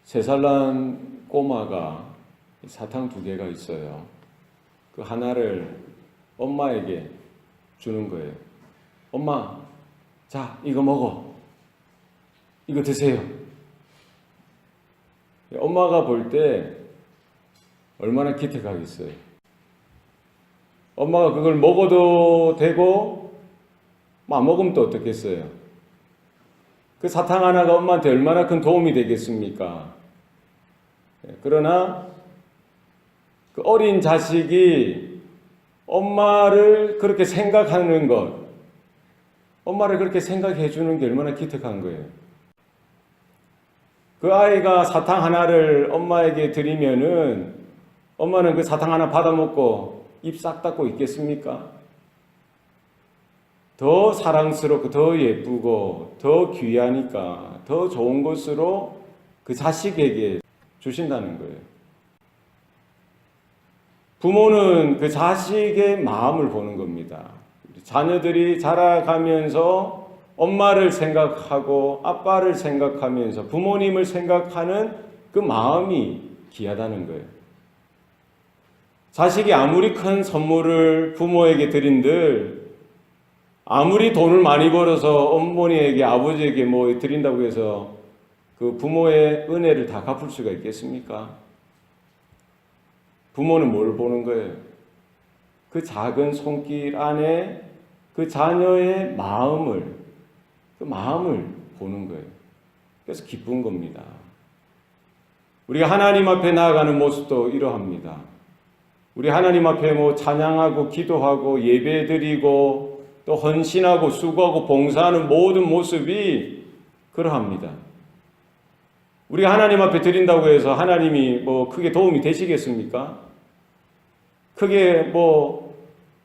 3살 난 꼬마가 사탕 2개가 있어요. 그 하나를 엄마에게 주는 거예요. 엄마, 자, 이거 먹어. 이거 드세요. 엄마가 볼 때 얼마나 기특하겠어요. 엄마가 그걸 먹어도 되고 안 먹으면 또 어떻겠어요? 그 사탕 하나가 엄마한테 얼마나 큰 도움이 되겠습니까? 그러나 그 어린 자식이 엄마를 그렇게 생각하는 것, 엄마를 그렇게 생각해 주는 게 얼마나 기특한 거예요. 그 아이가 사탕 하나를 엄마에게 드리면은 엄마는 그 사탕 하나 받아먹고 입 싹 닫고 있겠습니까? 더 사랑스럽고 더 예쁘고 더 귀하니까 더 좋은 것으로 그 자식에게 주신다는 거예요. 부모는 그 자식의 마음을 보는 겁니다. 자녀들이 자라가면서 엄마를 생각하고 아빠를 생각하면서 부모님을 생각하는 그 마음이 귀하다는 거예요. 자식이 아무리 큰 선물을 부모에게 드린들 아무리 돈을 많이 벌어서 어머니에게 아버지에게 뭐 드린다고 해서 그 부모의 은혜를 다 갚을 수가 있겠습니까? 부모는 뭘 보는 거예요? 그 작은 손길 안에 그 자녀의 마음을 보는 거예요. 그래서 기쁜 겁니다. 우리가 하나님 앞에 나아가는 모습도 이러합니다. 우리 하나님 앞에 뭐 찬양하고 기도하고 예배드리고 또 헌신하고 수고하고 봉사하는 모든 모습이 그러합니다. 우리가 하나님 앞에 드린다고 해서 하나님이 뭐 크게 도움이 되시겠습니까? 크게 뭐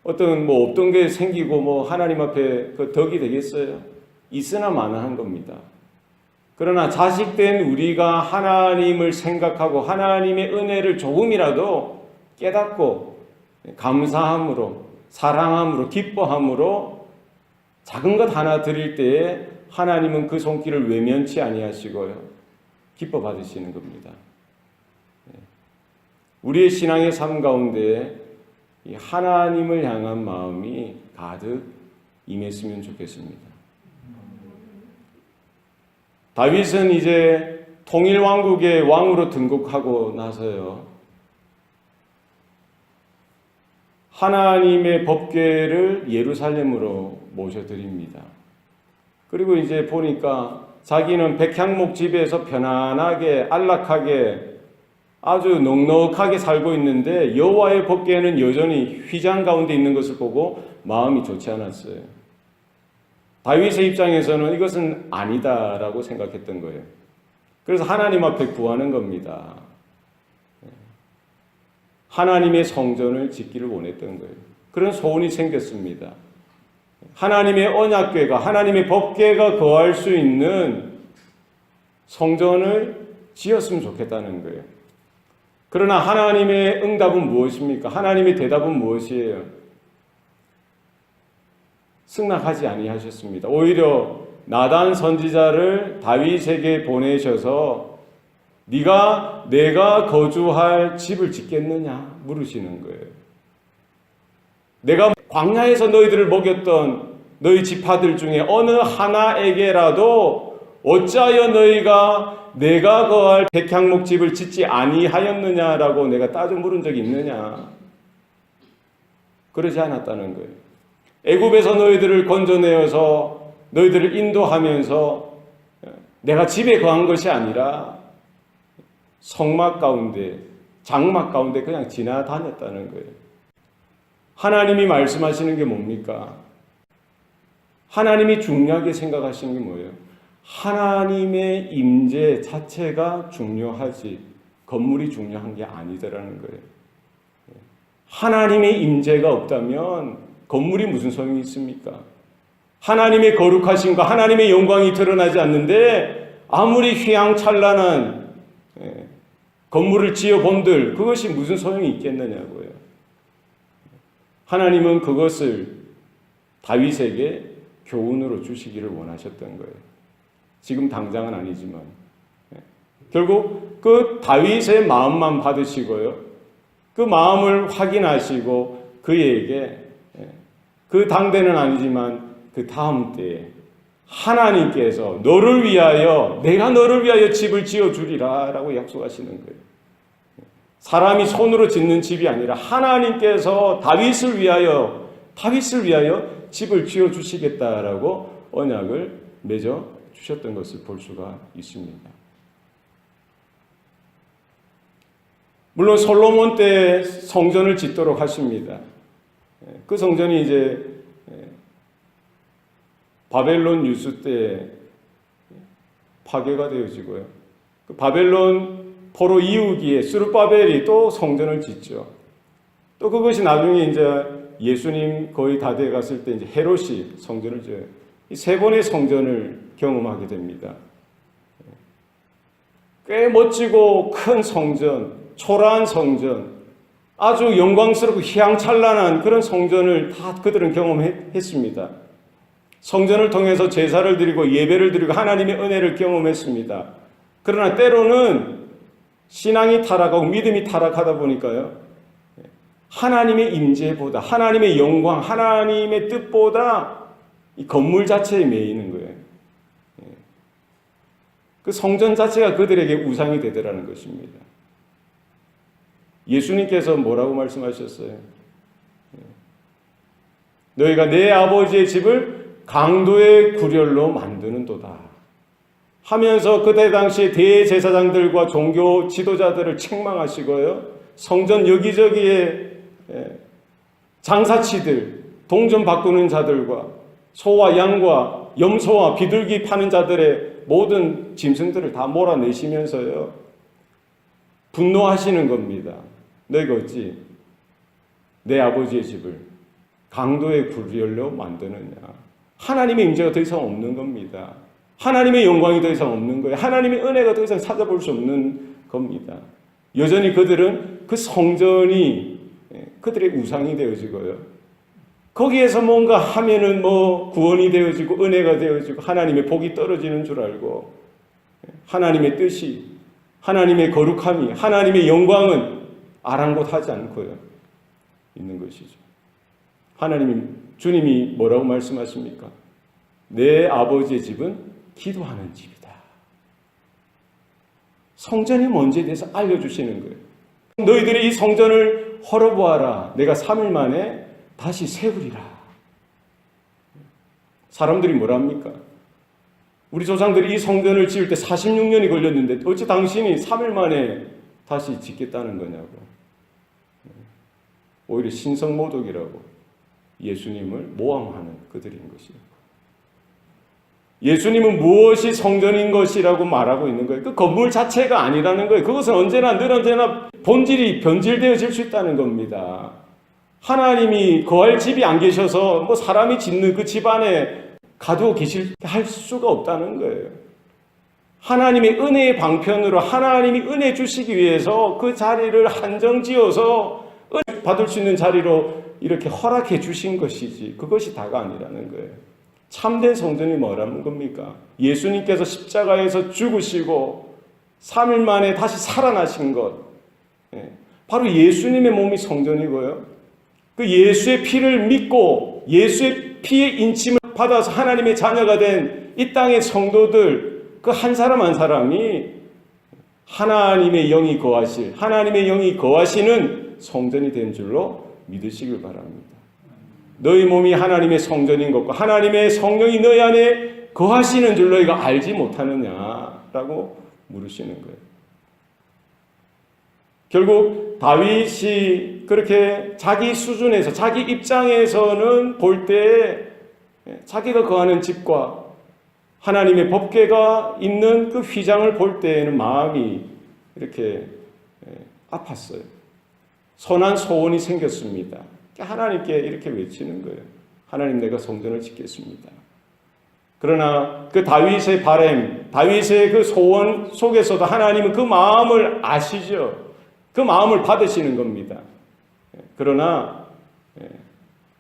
어떤 뭐 없던 게 생기고 뭐 하나님 앞에 그 덕이 되겠어요? 있으나 마나한 겁니다. 그러나 자식된 우리가 하나님을 생각하고 하나님의 은혜를 조금이라도 깨닫고 감사함으로 사랑함으로 기뻐함으로 작은 것 하나 드릴 때에 하나님은 그 손길을 외면치 아니하시고요. 기뻐 받으시는 겁니다. 우리의 신앙의 삶 가운데 이 하나님을 향한 마음이 가득 임했으면 좋겠습니다. 다윗은 이제 통일왕국의 왕으로 등극하고 나서요. 하나님의 법궤를 예루살렘으로 모셔드립니다. 그리고 이제 보니까 자기는 백향목 집에서 편안하게 안락하게 아주 넉넉하게 살고 있는데 여호와의 법궤는 여전히 휘장 가운데 있는 것을 보고 마음이 좋지 않았어요. 다윗의 입장에서는 이것은 아니다라고 생각했던 거예요. 그래서 하나님 앞에 구하는 겁니다. 하나님의 성전을 짓기를 원했던 거예요. 그런 소원이 생겼습니다. 하나님의 언약궤가 하나님의 법궤가 거할 수 있는 성전을 지었으면 좋겠다는 거예요. 그러나 하나님의 응답은 무엇입니까? 하나님의 대답은 무엇이에요? 승낙하지 아니하셨습니다. 오히려 나단 선지자를 다윗에게 보내셔서 내가 거주할 집을 짓겠느냐 물으시는 거예요. 내가 광야에서 너희들을 먹였던 너희 지파들 중에 어느 하나에게라도 어찌하여 너희가 내가 거할 백향목 집을 짓지 아니하였느냐라고 내가 따져 물은 적이 있느냐? 그러지 않았다는 거예요. 애굽에서 너희들을 건져내어서 너희들을 인도하면서 내가 집에 거한 것이 아니라 성막 가운데 장막 가운데 그냥 지나다녔다는 거예요. 하나님이 말씀하시는 게 뭡니까? 하나님이 중요하게 생각하시는 게 뭐예요? 하나님의 임재 자체가 중요하지 건물이 중요한 게 아니더라는 거예요. 하나님의 임재가 없다면 건물이 무슨 소용이 있습니까? 하나님의 거룩하심과 하나님의 영광이 드러나지 않는데 아무리 휘황찬란한 건물을 지어본들 그것이 무슨 소용이 있겠느냐고요. 하나님은 그것을 다윗에게 교훈으로 주시기를 원하셨던 거예요. 지금 당장은 아니지만 결국 그 다윗의 마음만 받으시고요. 그 마음을 확인하시고 그에게 그 당대는 아니지만 그 다음 때에 하나님께서 내가 너를 위하여 집을 지어주리라 라고 약속하시는 거예요. 사람이 손으로 짓는 집이 아니라 하나님께서 다윗을 위하여 집을 지어주시겠다라고 언약을 맺어 주셨던 것을 볼 수가 있습니다. 물론 솔로몬 때 성전을 짓도록 하십니다. 그 성전이 이제 바벨론 유수 때 파괴가 되어지고요. 그 바벨론 포로 이후기에 스룹바벨이 또 성전을 짓죠. 또 그것이 나중에 이제 예수님 거의 다 돼 갔을 때 이제 헤롯이 성전을 지어요. 이 세 번의 성전을 경험하게 됩니다. 꽤 멋지고 큰 성전, 초라한 성전, 아주 영광스럽고 희양찬란한 그런 성전을 다 그들은 경험했습니다. 성전을 통해서 제사를 드리고 예배를 드리고 하나님의 은혜를 경험했습니다. 그러나 때로는 신앙이 타락하고 믿음이 타락하다 보니까요, 하나님의 임재보다, 하나님의 영광, 하나님의 뜻보다 이 건물 자체에 매이는 거예요. 그 성전 자체가 그들에게 우상이 되더라는 것입니다. 예수님께서 뭐라고 말씀하셨어요? 너희가 내 아버지의 집을 강도의 구렬로 만드는도다 하면서 그때 당시에 대제사장들과 종교 지도자들을 책망하시고요. 성전 여기저기에 장사치들, 동전 바꾸는 자들과 소와 양과 염소와 비둘기 파는 자들의 모든 짐승들을 다 몰아내시면서요. 분노하시는 겁니다. 너희가 어찌 내 아버지의 집을 강도의 구렬로 만드느냐. 하나님의 임재가 더 이상 없는 겁니다. 하나님의 영광이 더 이상 없는 거예요. 하나님의 은혜가 더 이상 찾아볼 수 없는 겁니다. 여전히 그들은 그 성전이 그들의 우상이 되어지고요. 거기에서 뭔가 하면은 뭐 구원이 되어지고 은혜가 되어지고 하나님의 복이 떨어지는 줄 알고 하나님의 뜻이, 하나님의 거룩함이, 하나님의 영광은 아랑곳하지 않고요. 있는 것이죠. 주님이 뭐라고 말씀하십니까? 내 아버지의 집은 기도하는 집이다. 성전이 뭔지에 대해서 알려주시는 거예요. 너희들이 이 성전을 헐어보아라. 내가 3일 만에 다시 세우리라. 사람들이 뭐랍니까? 우리 조상들이 이 성전을 지을 때 46년이 걸렸는데 어찌 당신이 3일 만에 다시 짓겠다는 거냐고. 오히려 신성모독이라고 예수님을 모함하는 그들인 것이에요. 예수님은 무엇이 성전인 것이라고 말하고 있는 거예요. 그 건물 자체가 아니라는 거예요. 그것은 늘 언제나 본질이 변질되어질 수 있다는 겁니다. 하나님이 거할 집이 안 계셔서 뭐 사람이 짓는 그 집 안에 가두어 할 수가 없다는 거예요. 하나님의 은혜의 방편으로 하나님이 은혜 주시기 위해서 그 자리를 한정지어서 은혜 받을 수 있는 자리로 이렇게 허락해 주신 것이지 그것이 다가 아니라는 거예요. 참된 성전이 뭐라는 겁니까? 예수님께서 십자가에서 죽으시고 3일 만에 다시 살아나신 것. 바로 예수님의 몸이 성전이고요. 그 예수의 피를 믿고 예수의 피의 인침을 받아서 하나님의 자녀가 된 이 땅의 성도들 그 한 사람 한 사람이 하나님의 영이 거하시는 성전이 된 줄로 믿으시길 바랍니다. 너희 몸이 하나님의 성전인 것과 하나님의 성령이 너희 안에 거하시는 줄 너희가 알지 못하느냐라고 물으시는 거예요. 결국 다윗이 그렇게 자기 수준에서 자기 입장에서는 볼 때 자기가 거하는 집과 하나님의 법궤가 있는 그 휘장을 볼 때에는 마음이 이렇게 아팠어요. 선한 소원이 생겼습니다. 하나님께 이렇게 외치는 거예요. 하나님, 내가 성전을 짓겠습니다. 그러나 그 다윗의 바람, 다윗의 그 소원 속에서도 하나님은 그 마음을 아시죠. 그 마음을 받으시는 겁니다. 그러나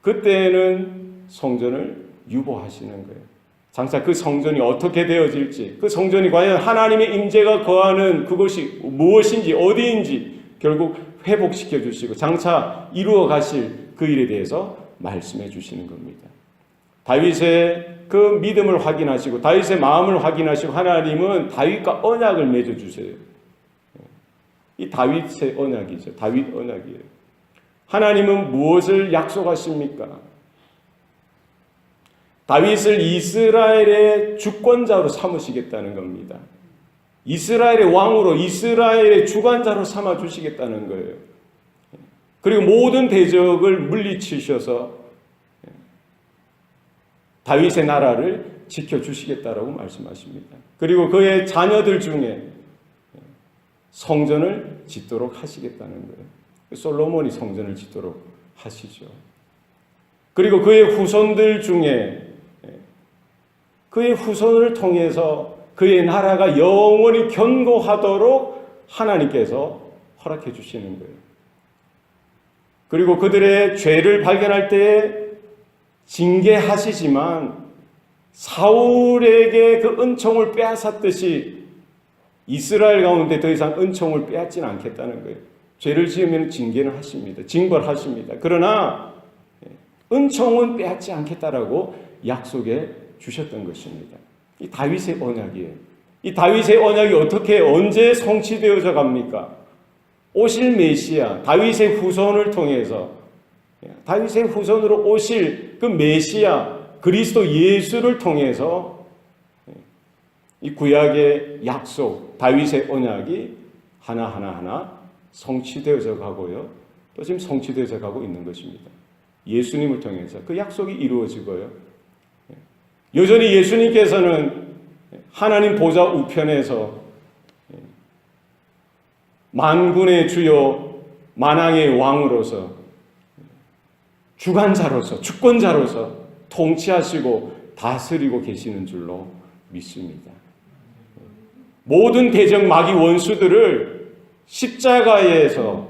그때는 성전을 유보하시는 거예요. 장차 그 성전이 어떻게 되어질지, 그 성전이 과연 하나님의 임재가 거하는 그곳이 무엇인지 어디인지 결국 회복시켜 주시고 장차 이루어 가실 그 일에 대해서 말씀해 주시는 겁니다. 다윗의 그 믿음을 확인하시고 다윗의 마음을 확인하시고 하나님은 다윗과 언약을 맺어 주세요. 이 다윗의 언약이죠. 다윗 언약이에요. 하나님은 무엇을 약속하십니까? 다윗을 이스라엘의 주권자로 삼으시겠다는 겁니다. 이스라엘의 왕으로, 이스라엘의 주관자로 삼아 주시겠다는 거예요. 그리고 모든 대적을 물리치셔서 다윗의 나라를 지켜주시겠다라고 말씀하십니다. 그리고 그의 자녀들 중에 성전을 짓도록 하시겠다는 거예요. 솔로몬이 성전을 짓도록 하시죠. 그리고 그의 후손들 중에 그의 후손을 통해서 그의 나라가 영원히 견고하도록 하나님께서 허락해 주시는 거예요. 그리고 그들의 죄를 발견할 때에 징계하시지만 사울에게 그 은총을 빼앗았듯이 이스라엘 가운데 더 이상 은총을 빼앗지는 않겠다는 거예요. 죄를 지으면 징계는 하십니다. 징벌하십니다. 그러나 은총은 빼앗지 않겠다라고 약속해 주셨던 것입니다. 이 다윗의 언약이에요. 이 다윗의 언약이 어떻게 언제 성취되어져 갑니까? 오실 메시아, 다윗의 후손을 통해서 다윗의 후손으로 오실 그 메시아 그리스도 예수를 통해서 이 구약의 약속, 다윗의 언약이 하나하나 성취되어져 가고요. 또 지금 성취되어져 가고 있는 것입니다. 예수님을 통해서 그 약속이 이루어지고요. 여전히 예수님께서는 하나님 보좌 우편에서 만군의 주요 만왕의 왕으로서 주관자로서 주권자로서 통치하시고 다스리고 계시는 줄로 믿습니다. 모든 대적 마귀 원수들을 십자가에서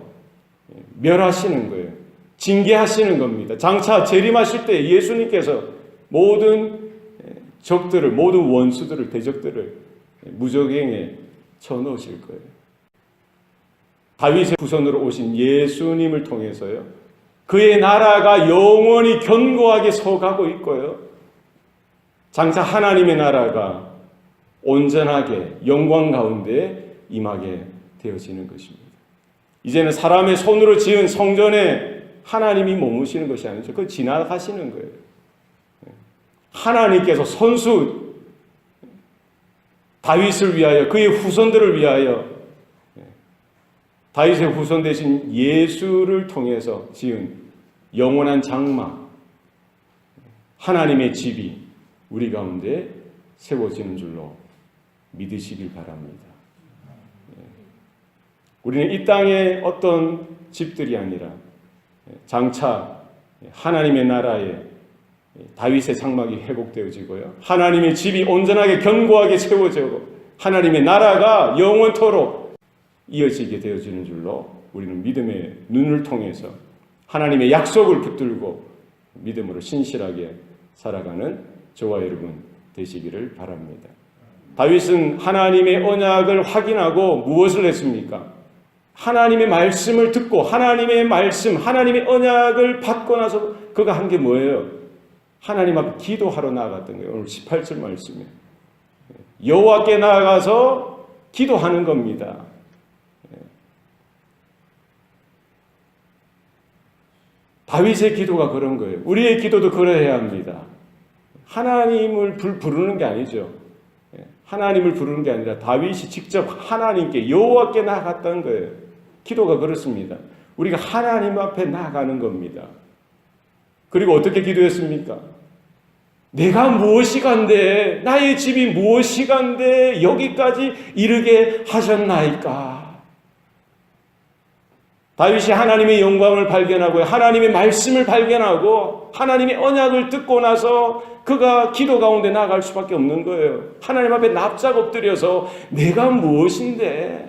멸하시는 거예요. 징계하시는 겁니다. 장차 재림하실 때 예수님께서 모든 적들을, 모든 원수들을, 대적들을 무적행에 쳐넣으실 거예요. 다윗의 후손으로 오신 예수님을 통해서요. 그의 나라가 영원히 견고하게 서가고 있고요. 장차 하나님의 나라가 온전하게 영광 가운데 임하게 되어지는 것입니다. 이제는 사람의 손으로 지은 성전에 하나님이 머무시는 것이 아니죠. 그건 지나가시는 거예요. 하나님께서 선수 다윗을 위하여 그의 후손들을 위하여 다윗의 후손 대신 예수를 통해서 지은 영원한 장막 하나님의 집이 우리 가운데 세워지는 줄로 믿으시길 바랍니다. 우리는 이 땅의 어떤 집들이 아니라 장차 하나님의 나라에 다윗의 장막이 회복되어지고요. 하나님의 집이 온전하게 견고하게 세워지고 하나님의 나라가 영원토록 이어지게 되어지는 줄로 우리는 믿음의 눈을 통해서 하나님의 약속을 붙들고 믿음으로 신실하게 살아가는 저와 여러분 되시기를 바랍니다. 다윗은 하나님의 언약을 확인하고 무엇을 했습니까? 하나님의 말씀을 듣고 하나님의 말씀, 하나님의 언약을 받고 나서 그가 한 게 뭐예요? 하나님 앞에 기도하러 나아갔던 거예요. 오늘 18절 말씀에 여호와께 나아가서 기도하는 겁니다. 다윗의 기도가 그런 거예요. 우리의 기도도 그래야 합니다. 하나님을 부르는 게 아니죠. 하나님을 부르는 게 아니라 다윗이 직접 하나님께 여호와께 나아갔다는 거예요. 기도가 그렇습니다. 우리가 하나님 앞에 나아가는 겁니다. 그리고 어떻게 기도했습니까? 내가 무엇이간데 나의 집이 무엇이간데 여기까지 이르게 하셨나이까? 다윗이 하나님의 영광을 발견하고 하나님의 말씀을 발견하고 하나님의 언약을 듣고 나서 그가 기도 가운데 나아갈 수밖에 없는 거예요. 하나님 앞에 납작 엎드려서 내가 무엇인데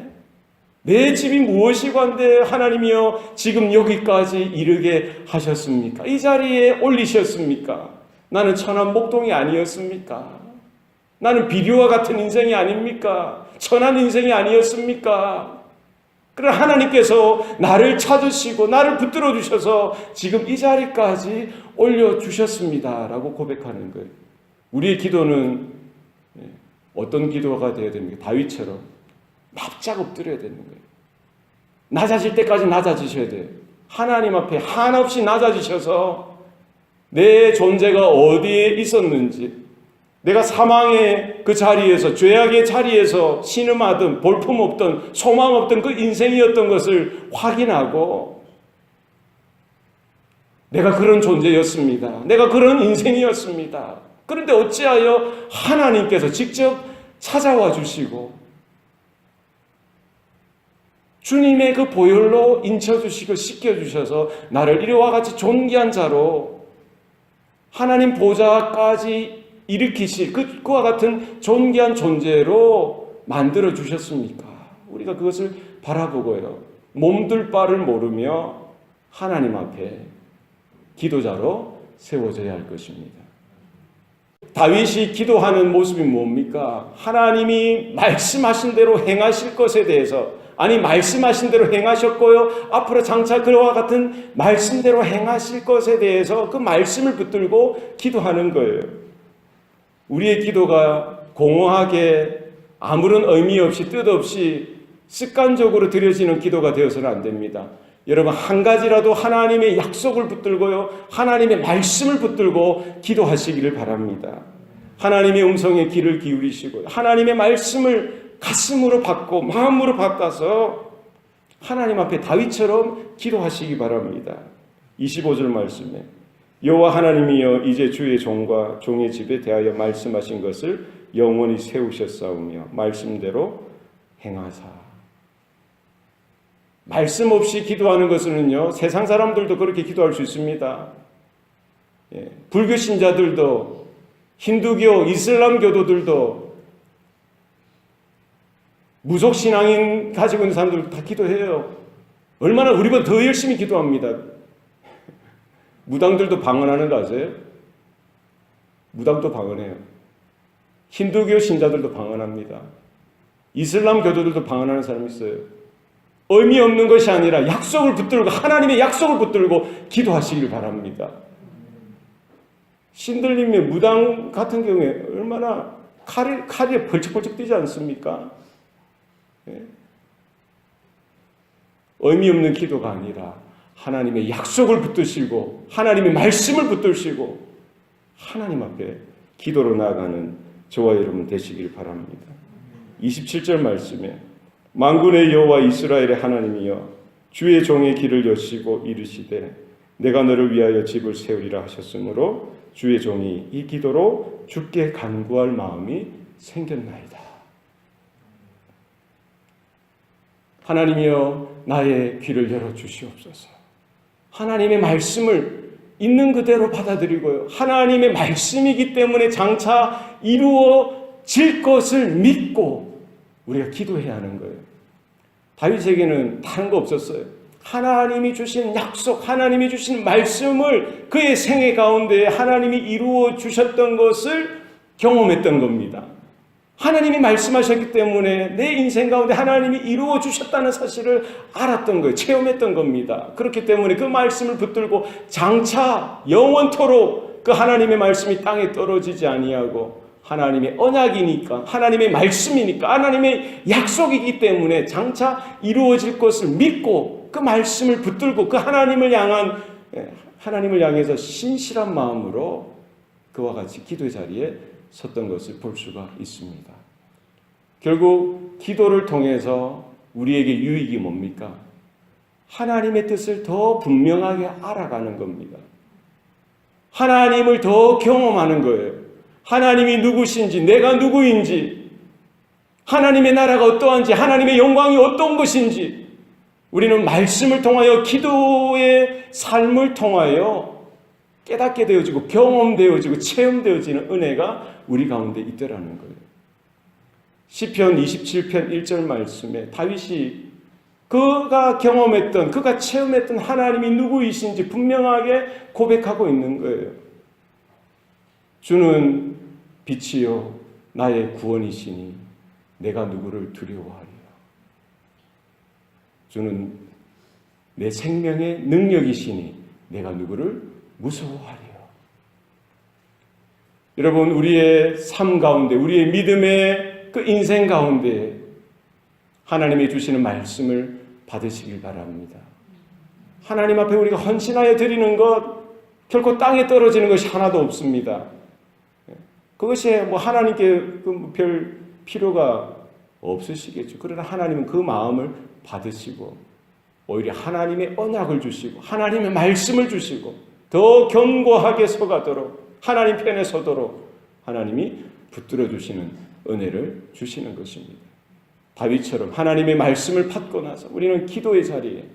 내 집이 무엇이건데 하나님이여 지금 여기까지 이르게 하셨습니까? 이 자리에 올리셨습니까? 나는 천한 목동이 아니었습니까? 나는 비료와 같은 인생이 아닙니까? 천한 인생이 아니었습니까? 그러나 하나님께서 나를 찾으시고 나를 붙들어 주셔서 지금 이 자리까지 올려주셨습니다 라고 고백하는 거예요. 우리의 기도는 어떤 기도가 되어야 됩니까? 다윗처럼 납작 엎드려야 되는 거예요. 낮아질 때까지 낮아지셔야 돼요. 하나님 앞에 한없이 낮아지셔서 내 존재가 어디에 있었는지, 내가 사망의 그 자리에서, 죄악의 자리에서 신음하던 볼품없던 소망 없던 그 인생이었던 것을 확인하고 내가 그런 존재였습니다. 내가 그런 인생이었습니다. 그런데 어찌하여 하나님께서 직접 찾아와 주시고 주님의 그 보혈로 인쳐주시고 씻겨주셔서 나를 이와 같이 존귀한 자로 하나님 보좌까지 일으키실 그와 같은 존귀한 존재로 만들어 주셨습니까? 우리가 그것을 바라보고요. 몸둘 바를 모르며 하나님 앞에 기도자로 세워져야 할 것입니다. 다윗이 기도하는 모습이 뭡니까? 하나님이 말씀하신 대로 행하실 것에 대해서, 아니 말씀하신 대로 행하셨고요, 앞으로 장차 그와 같은 말씀대로 행하실 것에 대해서 그 말씀을 붙들고 기도하는 거예요. 우리의 기도가 공허하게 아무런 의미 없이 뜻 없이 습관적으로 드려지는 기도가 되어서는 안 됩니다. 여러분, 한 가지라도 하나님의 약속을 붙들고요, 하나님의 말씀을 붙들고 기도하시기를 바랍니다. 하나님의 음성에 귀를 기울이시고 하나님의 말씀을 가슴으로 받고 마음으로 바꿔서 하나님 앞에 다윗처럼 기도하시기 바랍니다. 25절 말씀에 여호와 하나님이여 이제 주의 종과 종의 집에 대하여 말씀하신 것을 영원히 세우셨사오며 말씀대로 행하사. 말씀 없이 기도하는 것은요, 세상 사람들도 그렇게 기도할 수 있습니다. 불교 신자들도, 힌두교, 이슬람 교도들도, 무속신앙인 가지고 있는 사람들도 다 기도해요. 얼마나 우리보다 더 열심히 기도합니다. 무당들도 방언하는 거 아세요? 무당도 방언해요. 힌두교 신자들도 방언합니다. 이슬람 교도들도 방언하는 사람이 있어요. 의미 없는 것이 아니라 약속을 붙들고, 하나님의 약속을 붙들고 기도하시길 바랍니다. 신들림의 무당 같은 경우에 얼마나 칼이 벌쩍벌쩍 뛰지 않습니까? 의미 없는 기도가 아니라 하나님의 약속을 붙드시고 하나님의 말씀을 붙드시고 하나님 앞에 기도로 나아가는 저와 여러분 되시길 바랍니다. 27절 말씀에 만군의 여호와 이스라엘의 하나님이여 주의 종의 길을 여시고 이르시되 내가 너를 위하여 집을 세우리라 하셨으므로 주의 종이 이 기도로 주께 간구할 마음이 생겼나이다. 하나님이여 나의 귀를 열어주시옵소서. 하나님의 말씀을 있는 그대로 받아들이고요, 하나님의 말씀이기 때문에 장차 이루어질 것을 믿고 우리가 기도해야 하는 거예요. 다윗에게는 다른 거 없었어요. 하나님이 주신 약속, 하나님이 주신 말씀을 그의 생애 가운데 하나님이 이루어 주셨던 것을 경험했던 겁니다. 하나님이 말씀하셨기 때문에 내 인생 가운데 하나님이 이루어 주셨다는 사실을 알았던 거예요. 체험했던 겁니다. 그렇기 때문에 그 말씀을 붙들고 장차 영원토록 그 하나님의 말씀이 땅에 떨어지지 아니하고 하나님의 언약이니까, 하나님의 말씀이니까, 하나님의 약속이기 때문에 장차 이루어질 것을 믿고 그 말씀을 붙들고 그 하나님을 향해서 신실한 마음으로 그와 같이 기도의 자리에 섰던 것을 볼 수가 있습니다. 결국 기도를 통해서 우리에게 유익이 뭡니까? 하나님의 뜻을 더 분명하게 알아가는 겁니다. 하나님을 더 경험하는 거예요. 하나님이 누구신지, 내가 누구인지, 하나님의 나라가 어떠한지, 하나님의 영광이 어떤 것인지 우리는 말씀을 통하여, 기도의 삶을 통하여 깨닫게 되어지고 경험되어지고 체험되어지는 은혜가 우리 가운데 있더라는 거예요. 시편 27편 1절 말씀에 다윗이 그가 경험했던, 그가 체험했던 하나님이 누구이신지 분명하게 고백하고 있는 거예요. 주는 빛이요 나의 구원이시니 내가 누구를 두려워하리요. 주는 내 생명의 능력이시니 내가 누구를 무서워하리요. 여러분, 우리의 삶 가운데, 우리의 믿음의 그 인생 가운데 하나님이 주시는 말씀을 받으시길 바랍니다. 하나님 앞에 우리가 헌신하여 드리는 것, 결코 땅에 떨어지는 것이 하나도 없습니다. 그것이 하나님께 별 필요가 없으시겠죠. 그러나 하나님은 그 마음을 받으시고 오히려 하나님의 언약을 주시고 하나님의 말씀을 주시고 더 견고하게 서가도록 하나님 편에 서도록 하나님이 붙들어 주시는 은혜를 주시는 것입니다. 다윗처럼 하나님의 말씀을 받고 나서 우리는 기도의 자리에,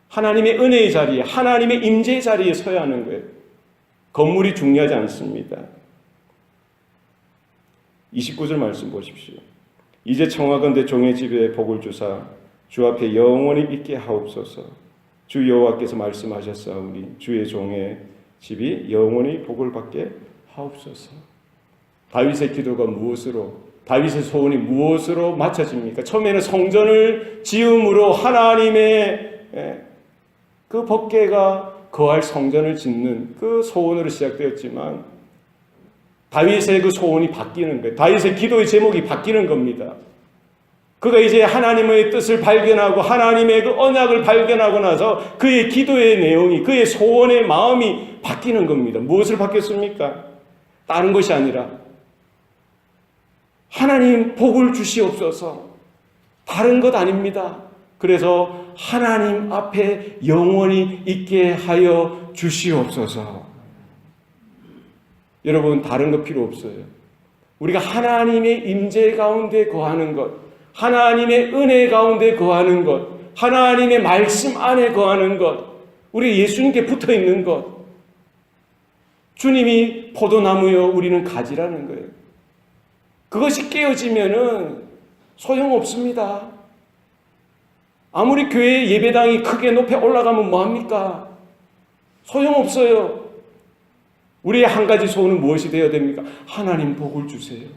하나님의 은혜의 자리에, 하나님의 임재의 자리에 서야 하는 거예요. 건물이 중요하지 않습니다. 29절 말씀 보십시오. 이제 청하건대 종의 집에 복을 주사 주 앞에 영원히 있게 하옵소서. 주 여호와께서 말씀하셨사오니 주의 종의 집이 영원히 복을 받게 하옵소서. 다윗의 기도가 무엇으로, 다윗의 소원이 무엇으로 맞춰집니까? 처음에는 성전을 지음으로 하나님의 그 법궤가 거할 성전을 짓는 그 소원으로 시작되었지만 다윗의 그 소원이 바뀌는 거예요. 다윗의 기도의 제목이 바뀌는 겁니다. 그가 이제 하나님의 뜻을 발견하고 하나님의 그 언약을 발견하고 나서 그의 기도의 내용이, 그의 소원의 마음이 바뀌는 겁니다. 무엇을 바뀌었습니까? 다른 것이 아니라 하나님 복을 주시옵소서. 다른 것 아닙니다. 그래서 하나님 앞에 영원히 있게 하여 주시옵소서. 여러분, 다른 거 필요 없어요. 우리가 하나님의 임재 가운데 거하는 것, 하나님의 은혜 가운데 거하는 것, 하나님의 말씀 안에 거하는 것, 우리 예수님께 붙어 있는 것. 주님이 포도나무요, 우리는 가지라는 거예요. 그것이 깨어지면은 소용없습니다. 아무리 교회 예배당이 크게 높이 올라가면 뭐합니까? 소용없어요. 우리의 한 가지 소원은 무엇이 되어야 됩니까? 하나님 복을 주세요.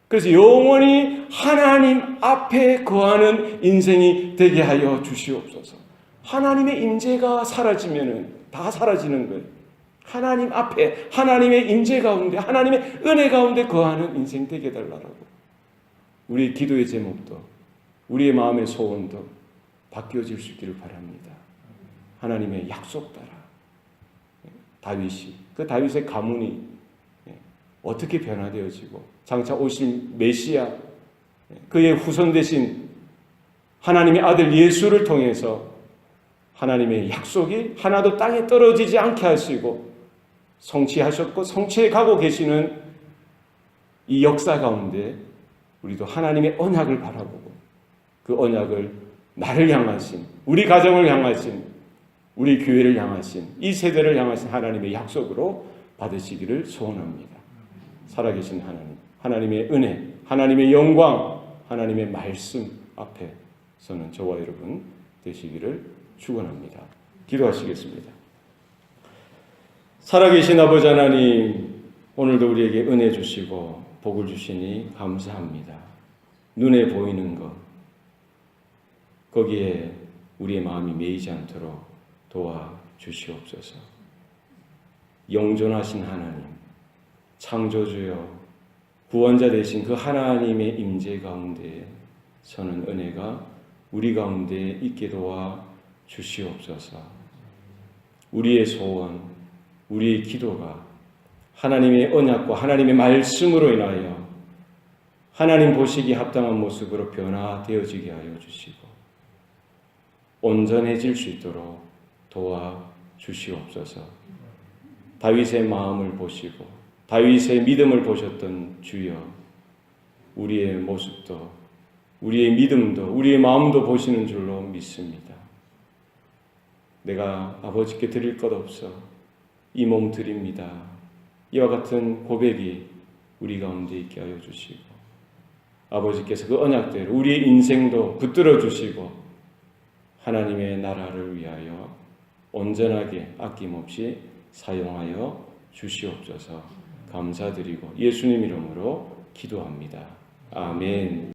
그래서 영원히 하나님 앞에 거하는 인생이 되게 하여 주시옵소서. 하나님의 임재가 사라지면은 다 사라지는 거예요. 하나님 앞에, 하나님의 임재 가운데, 하나님의 은혜 가운데 거하는 인생 되게 해달라고. 우리의 기도의 제목도, 우리의 마음의 소원도 바뀌어질 수 있기를 바랍니다. 하나님의 약속 따라. 다윗이, 그 다윗의 가문이 어떻게 변화되어지고 장차 오신 메시아, 그의 후손 되신 하나님의 아들 예수를 통해서 하나님의 약속이 하나도 땅에 떨어지지 않게 하시고 성취하셨고 성취해 가고 계시는 이 역사 가운데 우리도 하나님의 언약을 바라보고 그 언약을 나를 향하신, 우리 가정을 향하신, 우리 교회를 향하신, 이 세대를 향하신 하나님의 약속으로 받으시기를 소원합니다. 살아계신 하나님, 하나님의 은혜, 하나님의 영광, 하나님의 말씀 앞에서는 저와 여러분 되시기를 축원합니다. 기도하시겠습니다. 살아계신 아버지 하나님, 오늘도 우리에게 은혜 주시고 복을 주시니 감사합니다. 눈에 보이는 것, 거기에 우리의 마음이 매이지 않도록 도와주시옵소서. 영존하신 하나님, 창조주여, 구원자 되신 그 하나님의 임재 가운데 서는 은혜가 우리 가운데 있게 도와 주시옵소서. 우리의 소원, 우리의 기도가 하나님의 언약과 하나님의 말씀으로 인하여 하나님 보시기에 합당한 모습으로 변화되어지게 하여 주시고 온전해질 수 있도록 도와주시옵소서. 다윗의 마음을 보시고 다윗의 믿음을 보셨던 주여, 우리의 모습도 우리의 믿음도 우리의 마음도 보시는 줄로 믿습니다. 내가 아버지께 드릴 것 없어 이 몸 드립니다. 이와 같은 고백이 우리 가운데 있게 하여 주시고 아버지께서 그 언약대로 우리의 인생도 붙들어 주시고 하나님의 나라를 위하여 온전하게 아낌없이 사용하여 주시옵소서. 감사드리고 예수님 이름으로 기도합니다. 아멘.